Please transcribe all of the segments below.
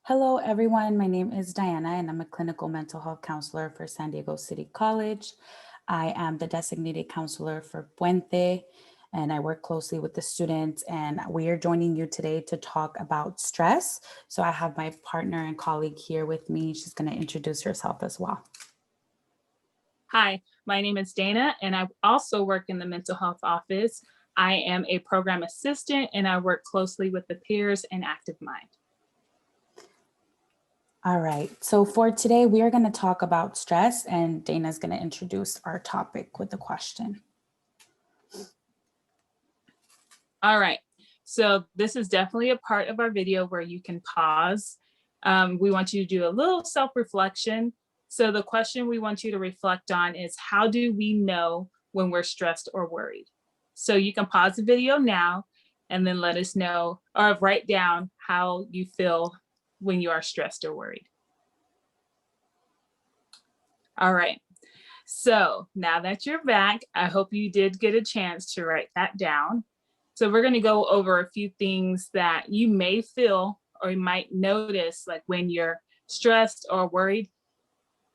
Hello, everyone. My name is Diana, and I'm a clinical mental health counselor for San Diego City College. I am the designated counselor for Puente, and I work closely with the students. And we are joining you today to talk about stress. So I have my partner and colleague here with me. She's going to introduce herself as well. Hi, my name is Dana, and I also work in the mental health office. I am a program assistant, and I work closely with the peers and Active Mind. All right. So for today, we are going to talk about stress, and Dana's going to introduce our topic with the question. All right. So this is definitely a part of our video where you can pause. We want you to do a little self-reflection. So the question we want you to reflect on is, how do we know when we're stressed or worried? So you can pause the video now and then let us know or write down how you feel when you are stressed or worried. All right. So now that you're back, I hope you did get a chance to write that down. So we're going to go over a few things that you may feel or you might notice, like when you're stressed or worried.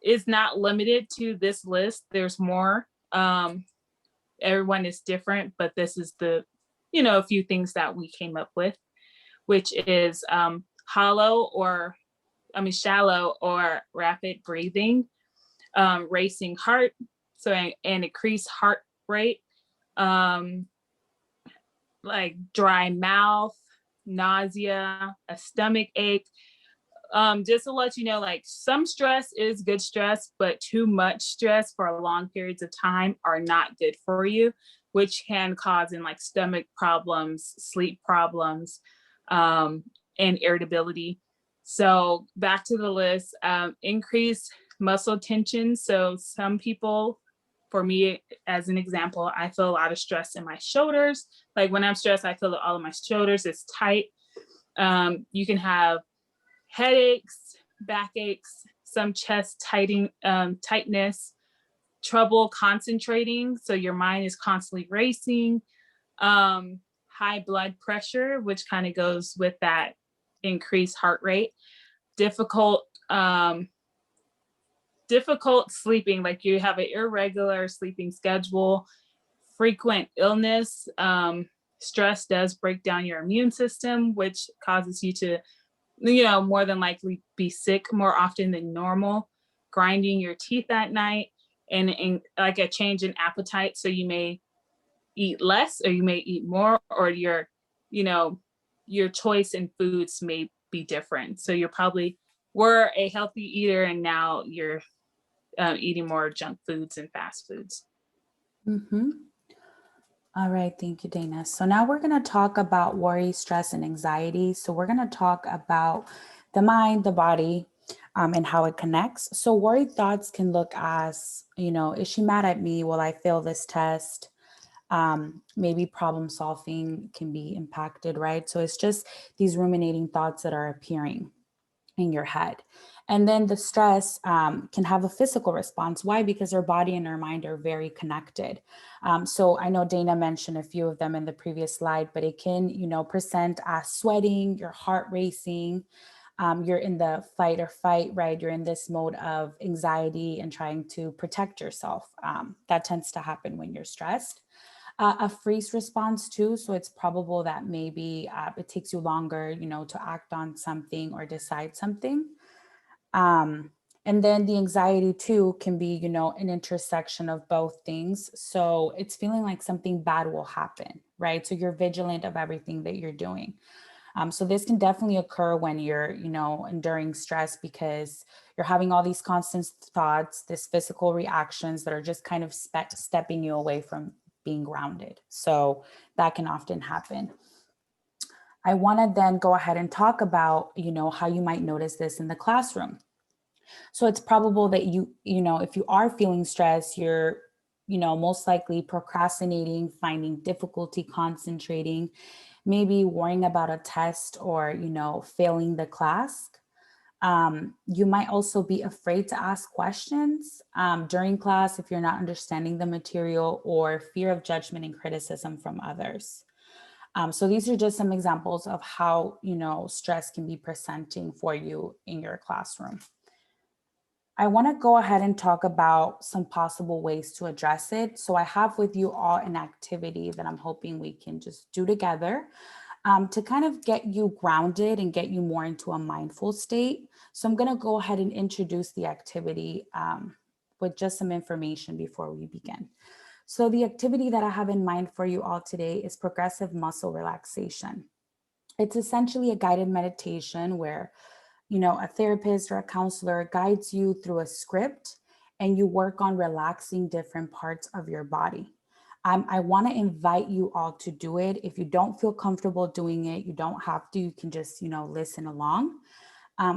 Is not limited to this list. There's more. Everyone is different, but this is a few things that we came up with, which is shallow or rapid breathing, racing heart, so an increased heart rate, like dry mouth, nausea, a stomach ache. Just to let you know, like some stress is good stress, but too much stress for long periods of time are not good for you, which can cause in like stomach problems, sleep problems, and irritability. So back to the list, increase muscle tension. So some people, for me, as an example, I feel a lot of stress in my shoulders. Like when I'm stressed, I feel that all of my shoulders is tight. You can have headaches, backaches, some chest tightness, trouble concentrating. So your mind is constantly racing, high blood pressure, which kind of goes with that increased heart rate, difficult sleeping, like you have an irregular sleeping schedule, frequent illness. Stress does break down your immune system, which causes you to, more than likely be sick more often than normal, grinding your teeth at night, and like a change in appetite. So you may eat less or you may eat more, or your choice in foods may be different. So you're probably were a healthy eater and now you're eating more junk foods and fast foods. Mm-hmm. All right, thank you, Dana. So now we're going to talk about worry, stress, and anxiety. So we're going to talk about the mind, the body, and how it connects. So worried thoughts can look as, is she mad at me? Will I fail this test? Maybe problem solving can be impacted, right? So it's just these ruminating thoughts that are appearing in your head. And then the stress can have a physical response. Why? Because our body and our mind are very connected. So I know Dana mentioned a few of them in the previous slide, but it can, present as sweating, your heart racing. You're in the fight or fight, right? You're in this mode of anxiety and trying to protect yourself. That tends to happen when you're stressed. A freeze response too. So it's probable that maybe it takes you longer, to act on something or decide something. Um, and then the anxiety too can be, an intersection of both things. So it's feeling like something bad will happen, right? So you're vigilant of everything that you're doing. So this can definitely occur when you're, enduring stress because you're having all these constant thoughts, this physical reactions that are just kind of stepping you away from being grounded. So that can often happen. I want to then go ahead and talk about, how you might notice this in the classroom. So it's probable that if you are feeling stress, you're, most likely procrastinating, finding difficulty concentrating, maybe worrying about a test or, failing the class. You might also be afraid to ask questions during class if you're not understanding the material, or fear of judgment and criticism from others. So these are just some examples of how, stress can be presenting for you in your classroom. I want to go ahead and talk about some possible ways to address it. So I have with you all an activity that I'm hoping we can just do together to kind of get you grounded and get you more into a mindful state. So I'm going to go ahead and introduce the activity with just some information before we begin. So the activity that I have in mind for you all today is progressive muscle relaxation. It's essentially a guided meditation where, a therapist or a counselor guides you through a script and you work on relaxing different parts of your body. I want to invite you all to do it. If you don't feel comfortable doing it, you don't have to, you can just, listen along.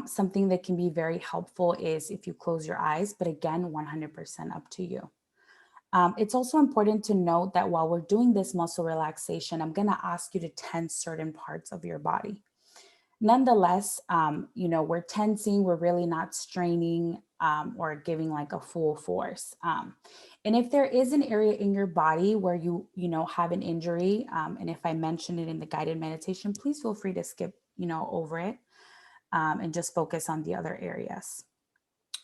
Something that can be very helpful is if you close your eyes, but again, 100% up to you. It's also important to note that while we're doing this muscle relaxation, I'm going to ask you to tense certain parts of your body. Nonetheless, we're tensing, we're really not straining or giving like a full force. And if there is an area in your body where you have an injury, and if I mention it in the guided meditation, please feel free to skip, over it and just focus on the other areas.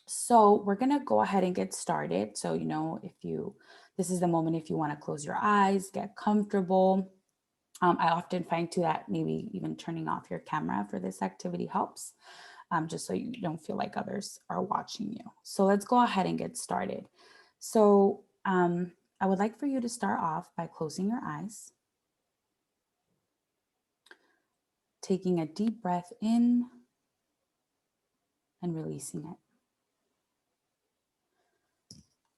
So we're going to go ahead and get started. So, this is the moment if you want to close your eyes, get comfortable. I often find too that maybe even turning off your camera for this activity helps, just so you don't feel like others are watching you. So let's go ahead and get started. So I would like for you to start off by closing your eyes, taking a deep breath in and releasing it.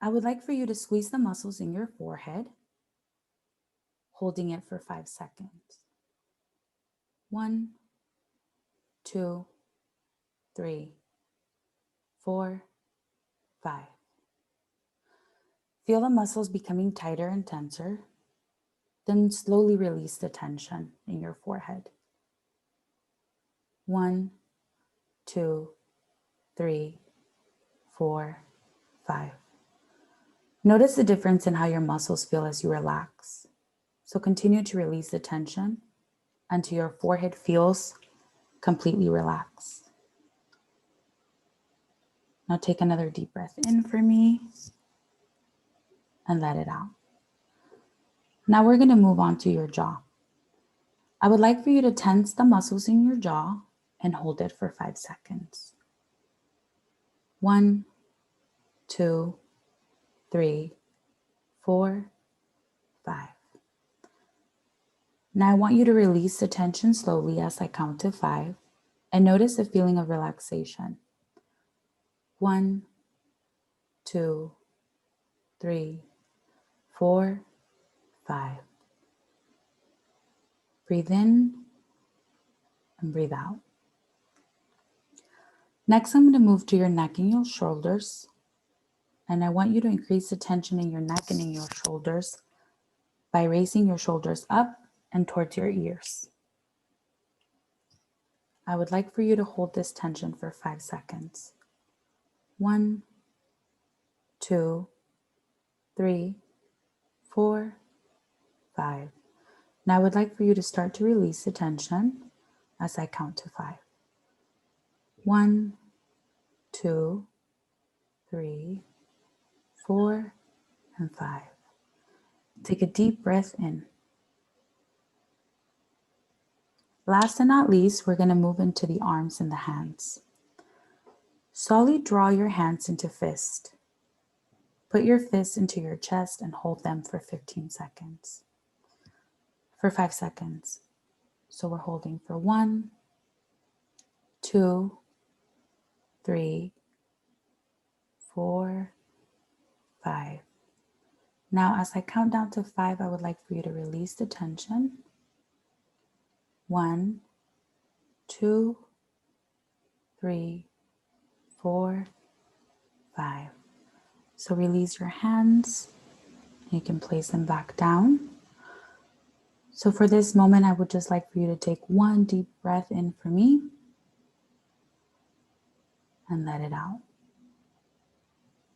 I would like for you to squeeze the muscles in your forehead, holding it for 5 seconds. 1, 2, 3, 4, 5. Feel the muscles becoming tighter and tenser. Then slowly release the tension in your forehead. 1, 2, 3, 4, 5. Notice the difference in how your muscles feel as you relax. So continue to release the tension until your forehead feels completely relaxed. Now take another deep breath in for me and let it out. Now we're going to move on to your jaw. I would like for you to tense the muscles in your jaw and hold it for 5 seconds. 1, 2, 3, 4, 5. Now I want you to release the tension slowly as I count to 5 and notice the feeling of relaxation. 1, 2, 3, 4, 5. Breathe in and breathe out. Next, I'm going to move to your neck and your shoulders. And I want you to increase the tension in your neck and in your shoulders by raising your shoulders up and towards your ears. I would like for you to hold this tension for 5 seconds. 1, 2, 3, 4, 5. Now I would like for you to start to release the tension as I count to 5. 1, 2, 3, 4, and 5. Take a deep breath in. Last and not least, we're going to move into the arms and the hands. Slowly draw your hands into fist. Put your fists into your chest and hold them for 15 seconds. For 5 seconds. So we're holding for 1, 2, 3, 4, 5. Now, as I count down to 5, I would like for you to release the tension. 1, 2, 3, 4, 5. So release your hands. You can place them back down. So for this moment, I would just like for you to take one deep breath in for me and let it out.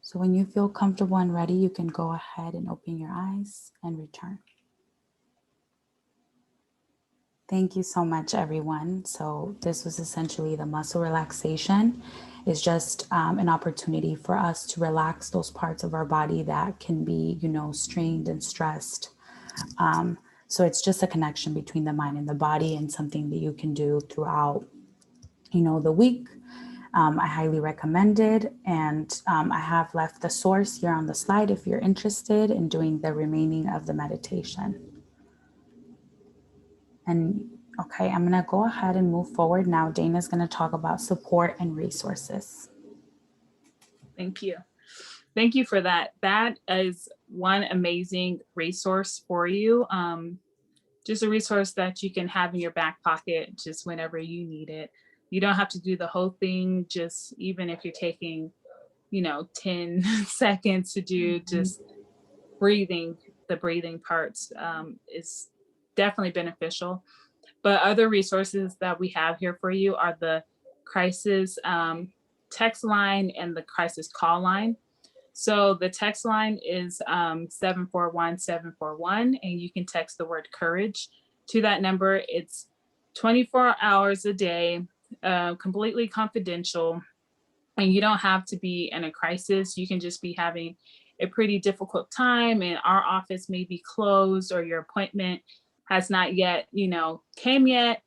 So when you feel comfortable and ready, you can go ahead and open your eyes and return. Thank you so much, everyone. So this was essentially the muscle relaxation. It's just an opportunity for us to relax those parts of our body that can be, strained and stressed. So it's just a connection between the mind and the body, and something that you can do throughout, the week. I highly recommend it. And I have left the source here on the slide if you're interested in doing the remaining of the meditation. And okay, I'm going to go ahead and move forward now. Dana's going to talk about support and resources. Thank you. Thank you for that. That is one amazing resource for you. Just a resource that you can have in your back pocket just whenever you need it. You don't have to do the whole thing, just even if you're taking, 10 seconds to do just breathing, the breathing parts is definitely beneficial. But other resources that we have here for you are the crisis text line and the crisis call line. So the text line is 741-741, and you can text the word courage to that number. It's 24 hours a day, completely confidential, and you don't have to be in a crisis. You can just be having a pretty difficult time, and our office may be closed, or your appointment has not yet, came yet,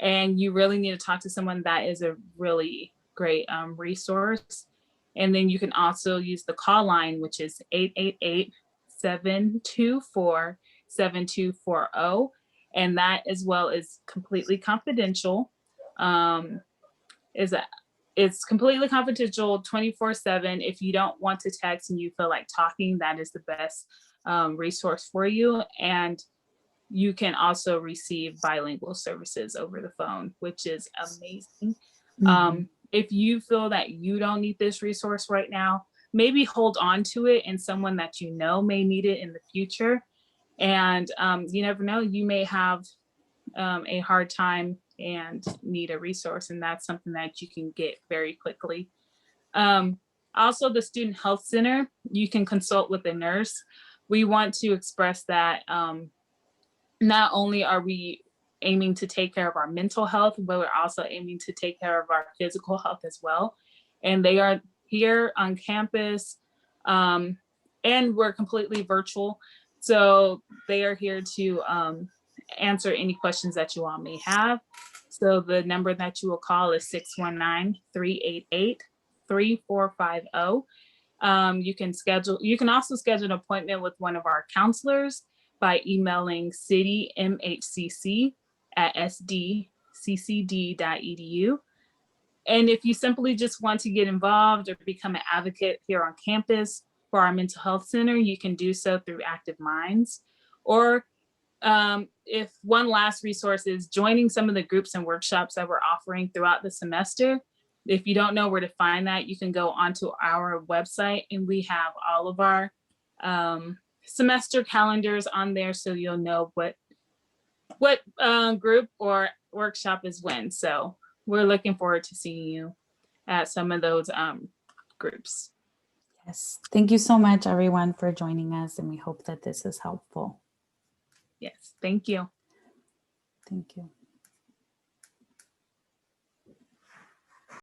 and you really need to talk to someone. That is a really great resource. And then you can also use the call line, which is 888-724-7240. And that as well is completely confidential. It's completely confidential 24/7. If you don't want to text and you feel like talking, that is the best resource for you. And you can also receive bilingual services over the phone, which is amazing. If you feel that you don't need this resource right now, maybe hold on to it, and someone that you know may need it in the future. And you never know, you may have a hard time and need a resource, and that's something that you can get very quickly. Also, the Student Health Center, you can consult with a nurse. We want to express that not only are we aiming to take care of our mental health, but we're also aiming to take care of our physical health as well. And they are here on campus, and we're completely virtual. So they are here to answer any questions that you all may have. So the number that you will call is 619-388-3450. You can also schedule an appointment with one of our counselors by emailing citymhcc@sdccd.edu. And if you simply just want to get involved or become an advocate here on campus for our mental health center, you can do so through Active Minds. Or if one last resource is joining some of the groups and workshops that we're offering throughout the semester. If you don't know where to find that, you can go onto our website, and we have all of our semester calendars on there, so you'll know what group or workshop is when. So we're looking forward to seeing you at some of those groups. Yes. Thank you so much, everyone, for joining us, and we hope that this is helpful. Yes, thank you. Thank you.